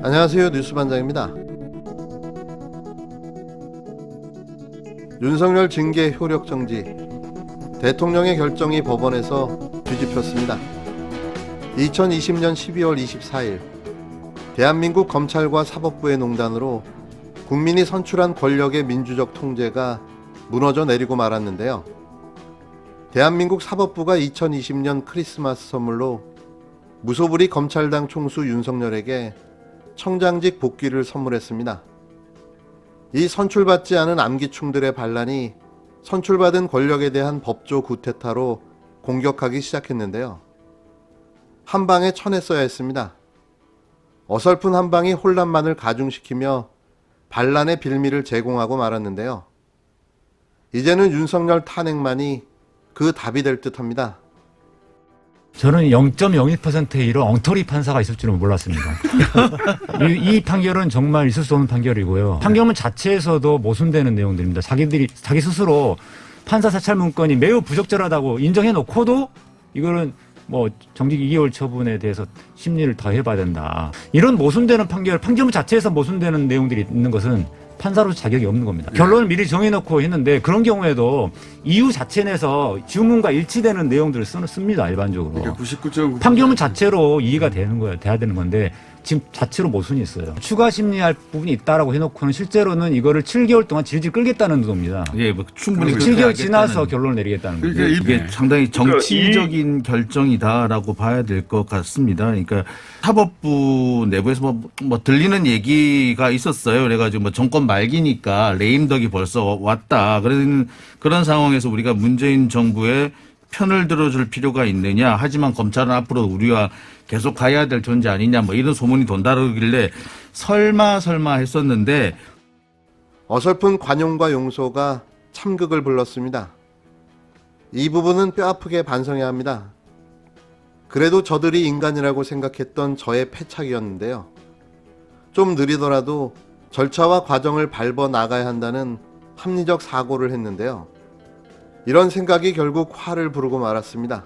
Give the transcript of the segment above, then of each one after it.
안녕하세요. 뉴스반장입니다. 윤석열 징계 효력 정지. 대통령의 결정이 법원에서 뒤집혔습니다. 2020년 12월 24일 대한민국 검찰과 사법부의 농단으로 국민이 선출한 권력의 민주적 통제가 무너져 내리고 말았는데요. 대한민국 사법부가 2020년 크리스마스 선물로 무소불위 검찰당 총수 윤석열에게 청장직 복귀를 선물했습니다. 이 선출받지 않은 암기충들의 반란이 선출받은 권력에 대한 법조 구태타로 공격하기 시작했는데요. 한 방에 쳐냈어야 했습니다. 어설픈 한 방이 혼란만을 가중시키며 반란의 빌미를 제공하고 말았는데요. 이제는 윤석열 탄핵만이 그 답이 될 듯합니다. 저는 0.01%의 이런 엉터리 판사가 있을 줄은 몰랐습니다. 이 판결은 정말 있을 수 없는 판결이고요. 판결문 자체에서도 모순되는 내용들입니다. 자기 스스로 판사 사찰 문건이 매우 부적절하다고 인정해 놓고도 이거는 뭐 정직 2개월 처분에 대해서 심리를 더 해봐야 된다. 이런 모순되는 판결문 자체에서 모순되는 내용들이 있는 것은 판사로서 자격이 없는 겁니다. 결론을 미리 정해놓고 했는데 그런 경우에도 이유 자체 내에서 주문과 일치되는 내용들을 씁니다. 일반적으로. 그러니까 99.9% 판결문 자체로 이해가 되는 거예요. 돼야 되는 건데 지금 자체로 모순이 있어요. 추가 심리할 부분이 있다라고 해놓고는 실제로는 이거를 7개월 동안 질질 끌겠다는 의도입니다. 예, 뭐 충분히 7개월 지나서 결론을 내리겠다는 거예요. 그러니까 이게 상당히 정치적인 결정이다라고 봐야 될 것 같습니다. 그러니까 사법부 내부에서 뭐 들리는 얘기가 있었어요. 그래가지고 뭐 정권 말기니까 레임덕이 벌써 왔다. 그런 상황에서 우리가 문재인 정부의 편을 들어줄 필요가 있느냐. 하지만 검찰은 앞으로 우리와 계속 가야 될 존재 아니냐. 뭐 이런 소문이 돈다르길래 설마 했었는데 어설픈 관용과 용서가 참극을 불렀습니다. 이 부분은 뼈아프게 반성해야 합니다. 그래도 저들이 인간이라고 생각했던 저의 패착이었는데요. 좀 느리더라도 절차와 과정을 밟아 나가야 한다는 합리적 사고를 했는데요. 이런 생각이 결국 화를 부르고 말았습니다.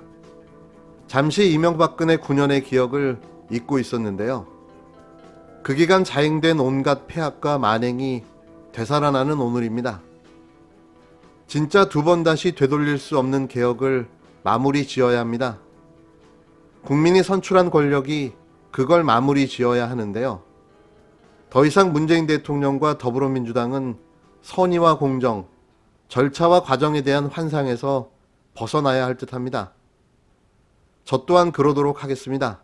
잠시 이명박근혜 9년의 기억을 잊고 있었는데요. 그 기간 자행된 온갖 폐악과 만행이 되살아나는 오늘입니다. 진짜 두 번 다시 되돌릴 수 없는 개혁을 마무리 지어야 합니다. 국민이 선출한 권력이 그걸 마무리 지어야 하는데요. 더 이상 문재인 대통령과 더불어민주당은 선의와 공정, 절차와 과정에 대한 환상에서 벗어나야 할 듯합니다. 저 또한 그러도록 하겠습니다.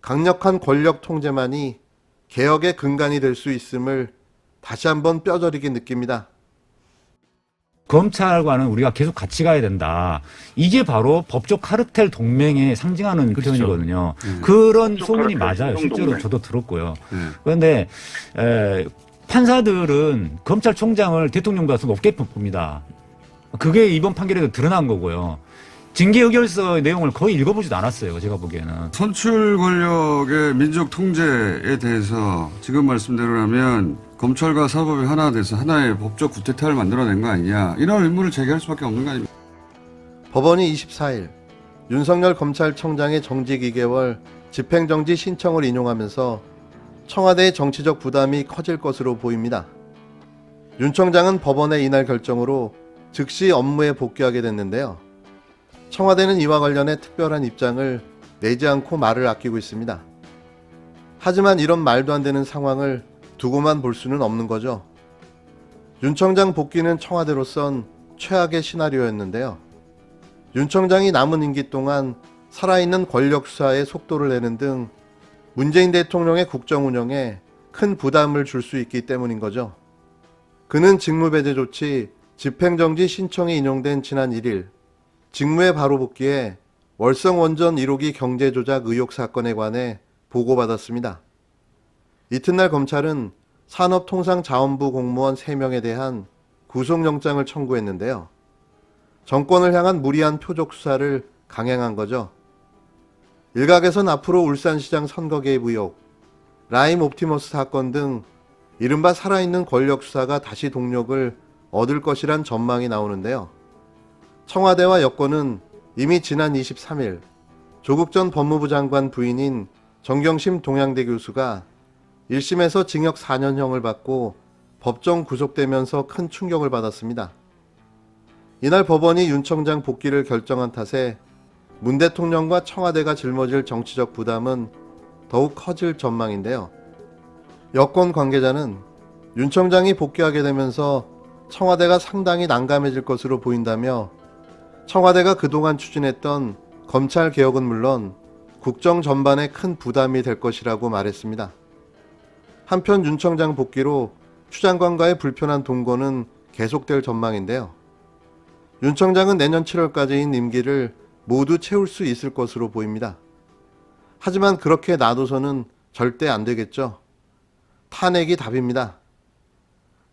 강력한 권력 통제만이 개혁의 근간이 될 수 있음을 다시 한번 뼈저리게 느낍니다. 검찰과는 우리가 계속 같이 가야 된다. 이게 바로 법적 카르텔 동맹에 상징하는 그렇죠. 표현이거든요. 그런 소문이 맞아요. 실제로 저도 들었고요. 그런데 판사들은 검찰총장을 대통령보다 높게 봅니다. 그게 이번 판결에도 드러난 거고요. 징계 의결서 내용을 거의 읽어보지도 않았어요. 제가 보기에는. 선출 권력의 민족 통제에 대해서 지금 말씀대로라면 검찰과 사법이 하나 돼서 하나의 법적 구태타를 만들어낸 거 아니냐, 이런 의문을 제기할 수밖에 없는 거 아닙니까? 법원이 24일 윤석열 검찰청장의 정직 2개월 집행정지 신청을 인용하면서 청와대의 정치적 부담이 커질 것으로 보입니다. 윤 청장은 법원의 이날 결정으로 즉시 업무에 복귀하게 됐는데요. 청와대는 이와 관련해 특별한 입장을 내지 않고 말을 아끼고 있습니다. 하지만 이런 말도 안 되는 상황을 두고만 볼 수는 없는 거죠. 윤 청장 복귀는 청와대로선 최악의 시나리오였는데요. 윤 청장이 남은 임기 동안 살아있는 권력 수사에 속도를 내는 등 문재인 대통령의 국정 운영에 큰 부담을 줄 수 있기 때문인 거죠. 그는 직무배제 조치, 집행정지 신청이 인용된 지난 1일 직무에 바로 복귀해 월성원전 1호기 경제조작 의혹 사건에 관해 보고받았습니다. 이튿날 검찰은 산업통상자원부 공무원 3명에 대한 구속영장을 청구했는데요. 정권을 향한 무리한 표적 수사를 강행한 거죠. 일각에선 앞으로 울산시장 선거 개입 의혹, 라임 옵티머스 사건 등 이른바 살아있는 권력 수사가 다시 동력을 얻을 것이란 전망이 나오는데요. 청와대와 여권은 이미 지난 23일 조국 전 법무부 장관 부인인 정경심 동양대 교수가 1심에서 징역 4년형을 받고 법정 구속되면서 큰 충격을 받았습니다. 이날 법원이 윤 청장 복귀를 결정한 탓에 문 대통령과 청와대가 짊어질 정치적 부담은 더욱 커질 전망인데요. 여권 관계자는 윤 청장이 복귀하게 되면서 청와대가 상당히 난감해질 것으로 보인다며 청와대가 그동안 추진했던 검찰 개혁은 물론 국정 전반에 큰 부담이 될 것이라고 말했습니다. 한편 윤 청장 복귀로 추 장관과의 불편한 동거는 계속될 전망인데요. 윤 청장은 내년 7월까지인 임기를 모두 채울 수 있을 것으로 보입니다. 하지만 그렇게 놔둬서는 절대 안 되겠죠. 탄핵이 답입니다.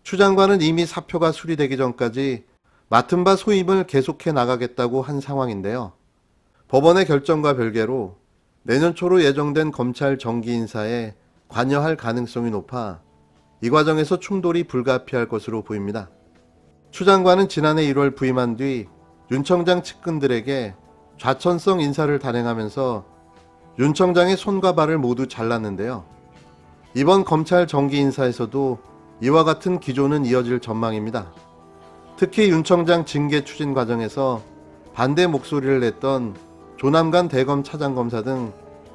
추 장관은 이미 사표가 수리되기 전까지 맡은 바 소임을 계속해 나가겠다고 한 상황인데요. 법원의 결정과 별개로 내년 초로 예정된 검찰 정기 인사에 관여할 가능성이 높아 이 과정에서 충돌이 불가피할 것으로 보입니다. 추 장관은 지난해 1월 부임한 뒤 윤 청장 측근들에게 좌천성 인사를 단행하면서 윤 청장의 손과 발을 모두 잘랐는데요. 이번 검찰 정기 인사에서도 이와 같은 기조는 이어질 전망입니다. 특히 윤 청장 징계 추진 과정에서 반대 목소리를 냈던 조남관 대검 차장검사 등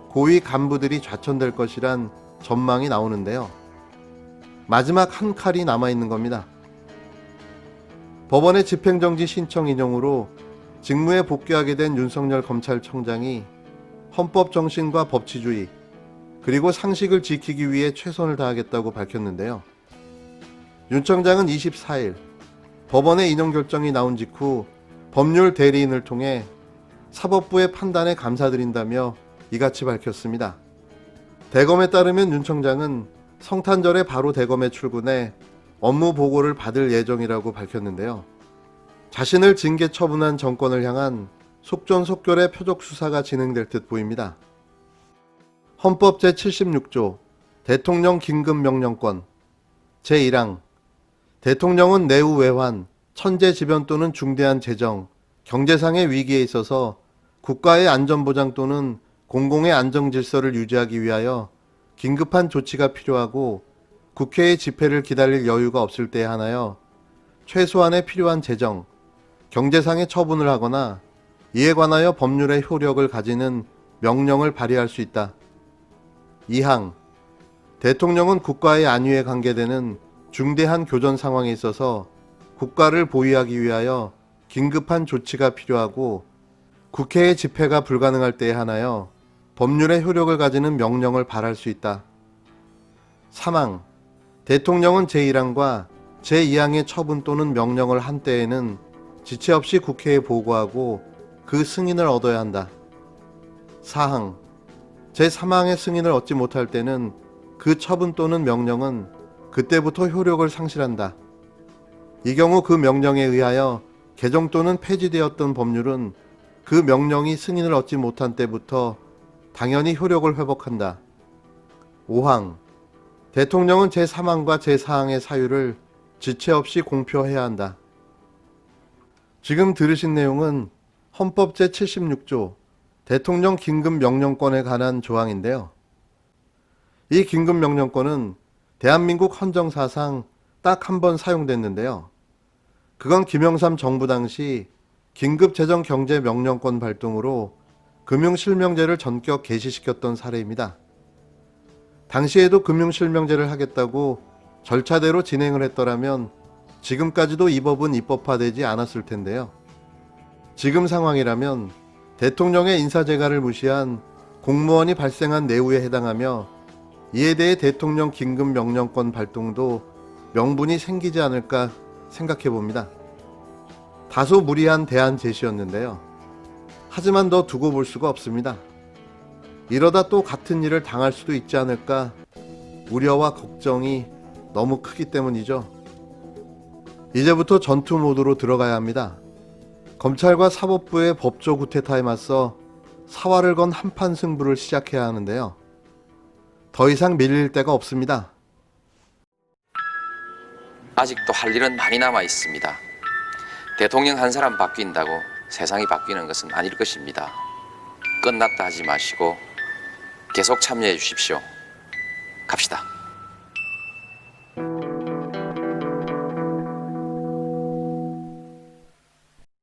고위 간부들이 좌천될 것이란 전망이 나오는데요. 마지막 한 칼이 남아있는 겁니다. 법원의 집행정지 신청 인용으로 직무에 복귀하게 된 윤석열 검찰청장이 헌법 정신과 법치주의 그리고 상식을 지키기 위해 최선을 다하겠다고 밝혔는데요. 윤 청장은 24일 법원의 인용 결정이 나온 직후 법률 대리인을 통해 사법부의 판단에 감사드린다며 이같이 밝혔습니다. 대검에 따르면 윤 청장은 성탄절에 바로 대검에 출근해 업무 보고를 받을 예정이라고 밝혔는데요. 자신을 징계 처분한 정권을 향한 속전속결의 표적 수사가 진행될 듯 보입니다. 헌법 제76조 대통령 긴급명령권 제1항 대통령은 내후 외환, 천재지변 또는 중대한 재정, 경제상의 위기에 있어서 국가의 안전보장 또는 공공의 안정질서를 유지하기 위하여 긴급한 조치가 필요하고 국회의 집회를 기다릴 여유가 없을 때에 한하여 최소한의 필요한 재정, 경제상의 처분을 하거나 이에 관하여 법률의 효력을 가지는 명령을 발의할 수 있다. 2항 대통령은 국가의 안위에 관계되는 중대한 교전 상황에 있어서 국가를 보위하기 위하여 긴급한 조치가 필요하고 국회의 집회가 불가능할 때에 한하여 법률의 효력을 가지는 명령을 발할 수 있다. 3항 대통령은 제1항과 제2항의 처분 또는 명령을 한 때에는 지체 없이 국회에 보고하고 그 승인을 얻어야 한다. 4항 제3항의 승인을 얻지 못할 때는 그 처분 또는 명령은 그때부터 효력을 상실한다. 이 경우 그 명령에 의하여 개정 또는 폐지되었던 법률은 그 명령이 승인을 얻지 못한 때부터 당연히 효력을 회복한다. 5항 대통령은 제3항과 제4항의 사유를 지체 없이 공표해야 한다. 지금 들으신 내용은 헌법 제76조 대통령 긴급명령권에 관한 조항인데요. 이 긴급명령권은 대한민국 헌정사상 딱 한 번 사용됐는데요. 그건 김영삼 정부 당시 긴급재정경제명령권 발동으로 금융실명제를 전격 개시시켰던 사례입니다. 당시에도 금융실명제를 하겠다고 절차대로 진행을 했더라면 지금까지도 이 법은 입법화되지 않았을 텐데요. 지금 상황이라면 대통령의 인사재가를 무시한 공무원이 발생한 내우에 해당하며 이에 대해 대통령 긴급명령권 발동도 명분이 생기지 않을까 생각해 봅니다. 다소 무리한 대안 제시였는데요. 하지만 더 두고 볼 수가 없습니다. 이러다 또 같은 일을 당할 수도 있지 않을까 우려와 걱정이 너무 크기 때문이죠. 이제부터 전투 모드로 들어가야 합니다. 검찰과 사법부의 법조 구태타에 맞서 사활을 건 한판 승부를 시작해야 하는데요. 더 이상 밀릴 데가 없습니다. 아직도 할 일은 많이 남아 있습니다. 대통령 한 사람 바뀐다고 세상이 바뀌는 것은 아닐 것입니다. 끝났다 하지 마시고 계속 참여해 주십시오. 갑시다.